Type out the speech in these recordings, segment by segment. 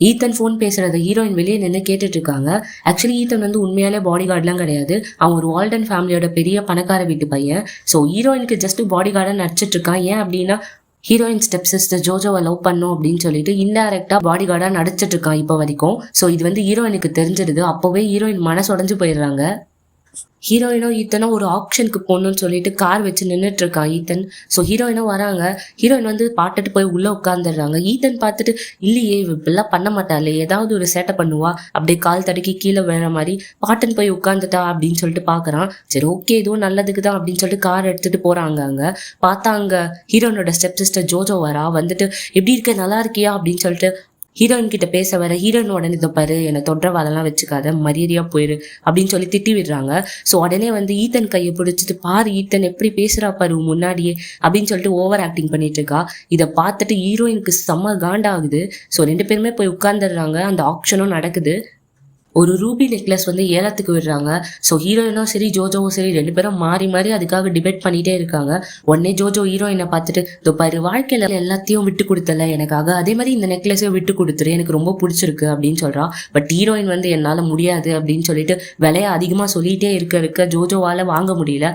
Ethan phone பேசுறத heroine வெளியே நின்று கேட்டுட்டு இருக்காங்க. ஆக்சுவலி ஈத்தன் வந்து உண்மையாலே பாடி கார்ட்லாம் கிடையாது. அவன் ஒரு வால்டன் ஃபேமிலியோட பெரிய பணக்கார வீட்டு பையன். ஸோ ஹீரோயினுக்கு ஜஸ்ட் பாடி கார்டா நடிச்சிட்டு இருக்கான். ஏன் அப்படின்னா ஹீரோயின் ஸ்டெப் சிஸ்டர் ஜோஜோவை லவ் பண்ணும் அப்படின்னு சொல்லிட்டு இன்டைரக்டா பாடி கார்டா நடிச்சிட்டு இருக்கான் இப்போ வரைக்கும். ஸோ இது வந்து ஹீரோயினுக்கு தெரிஞ்சிடுது. அப்போவே ஹீரோயின் மனசொடைஞ்சு போயிடுறாங்க. ஹீரோயினோ ஈத்தனோ ஒரு ஆப்ஷனுக்கு போகணும்னு சொல்லிட்டு கார் வச்சு நின்றுட்டு இருக்கான் ஈத்தன். ஸோ ஹீரோயினும் வராங்க. ஹீரோயின் வந்து பாட்டுட்டு போய் உள்ள உட்காந்துடுறாங்க. ஈத்தன் பார்த்துட்டு இல்லையே இப்பெல்லாம் பண்ண மாட்டாளே, ஏதாவது ஒரு சேட்டை பண்ணுவா, அப்படியே கால் தடுக்கி கீழே விழற மாதிரி பாட்டுன்னு போய் உட்காந்துட்டா அப்படின்னு சொல்லிட்டு பாக்குறான். சரி ஓகே இதுவும் நல்லதுக்கு தான் அப்படின்னு சொல்லிட்டு கார் எடுத்துட்டு போறாங்க. அங்க பார்த்தா அங்க ஹீரோயினோட ஸ்டெப் சிஸ்டர் ஜோஜோ வரா. வந்துட்டு எப்படி இருக்க, நல்லா இருக்கியா அப்படின்னு சொல்லிட்டு ஹீரோயின் கிட்ட பேச வர ஹீரோயின் உடனே இதை பாரு, என்னை தொற்ற வாழெல்லாம் வச்சுக்காத, மரியாதையா போயிரு அப்படின்னு சொல்லி திட்டி விடுறாங்க. ஸோ உடனே வந்து ஈத்தன் கையை பிடிச்சிட்டு பாரு ஈத்தன் எப்படி பேசுறா பாரு முன்னாடியே அப்படின்னு சொல்லிட்டு ஓவர் ஆக்டிங் பண்ணிட்டு இருக்கா. இதை பார்த்துட்டு ஹீரோயினுக்கு செம்ம காண்டாகுது. ஸோ 2 பேருமே போய் உட்கார்ந்துடுறாங்க. அந்த ஆக்ஷனும் நடக்குது. ஒரு ரூபி நெக்லஸ் வந்து ஏலத்துக்கு விடுறாங்க. ஸோ ஹீரோயினும் சரி ஜோஜோவும் சரி 2 பேரும் மாறி மாறி அதுக்காக டிபேட் பண்ணிட்டே இருக்காங்க. உடனே ஜோஜோ ஹீரோயினை பார்த்துட்டு இதோ பாரு, வாழ்க்கையில எல்லாத்தையும் விட்டு கொடுத்தல எனக்காக, அதே மாதிரி இந்த நெக்லஸையும் விட்டு கொடுத்துரு, எனக்கு ரொம்ப பிடிச்சிருக்கு அப்படின்னு சொல்றா. பட் ஹீரோயின் வந்து என்னால முடியாது அப்படின்னு சொல்லிட்டு விலைய அதிகமா சொல்லிட்டே இருக்க ஜோஜோவால வாங்க முடியல.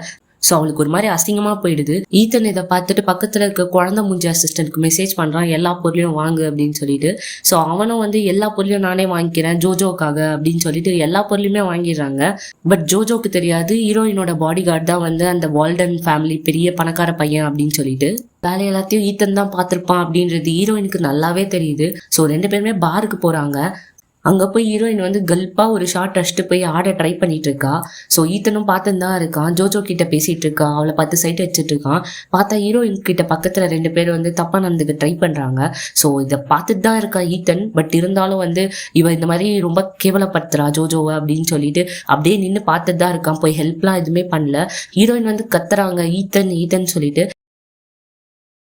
ஸோ அவளுக்கு ஒரு மாதிரி அசிங்கமா போயிடுது. ஈத்தன் இதை பார்த்துட்டு பக்கத்துல இருக்க குழந்தை மூஞ்சி அசிஸ்டன்ட்க்கு மெசேஜ் பண்றான், எல்லா பொருளையும் வாங்கு அப்படின்னு சொல்லிட்டு. ஸோ அவனும் வந்து எல்லா பொருளையும் நானே வாங்கிக்கிறேன் ஜோஜோக்காக அப்படின்னு சொல்லிட்டு எல்லா பொருளையுமே வாங்கிடுறாங்க. பட் ஜோஜோக்கு தெரியாது ஹீரோயினோட பாடி கார்டு தான் வந்து அந்த வால்டன் ஃபேமிலி பெரிய பணக்கார பையன் அப்படின்னு சொல்லிட்டு. வேலை எல்லாத்தையும் ஈத்தன் தான் பார்த்திருப்பான் அப்படின்றது ஹீரோயினுக்கு நல்லாவே தெரியுது. ஸோ 2 பேருமே பாருக்கு போறாங்க. அங்கே போய் ஹீரோயின் வந்து கல்ப்பா ஒரு ஷார்ட் அடிச்சுட்டு போய் ஆட ட்ரை பண்ணிட்டு இருக்கா. ஸோ ஈத்தனும் பார்த்துன்னு தான் இருக்கான். ஜோஜோ கிட்ட பேசிட்டு இருக்கான், அவளை பார்த்து சைட் அடிச்சுட்டு இருக்கான். பார்த்தா ஹீரோயின் கிட்ட பக்கத்துல 2 பேர் வந்து தப்பா நடந்துக்க ட்ரை பண்றாங்க. ஸோ இதை பார்த்துட்டு தான் இருக்கா ஈத்தன். பட் இருந்தாலும் வந்து இவ இந்த மாதிரி ரொம்ப கேவலப்படுத்துறா ஜோஜோவை அப்படின்னு சொல்லிட்டு அப்படியே நின்று பார்த்துட்டு தான் இருக்கான். போய் ஹெல்ப்லாம் எதுவுமே பண்ணல. ஹீரோயின் வந்து கத்துறாங்க ஈத்தன் ஈத்தன் சொல்லிட்டு.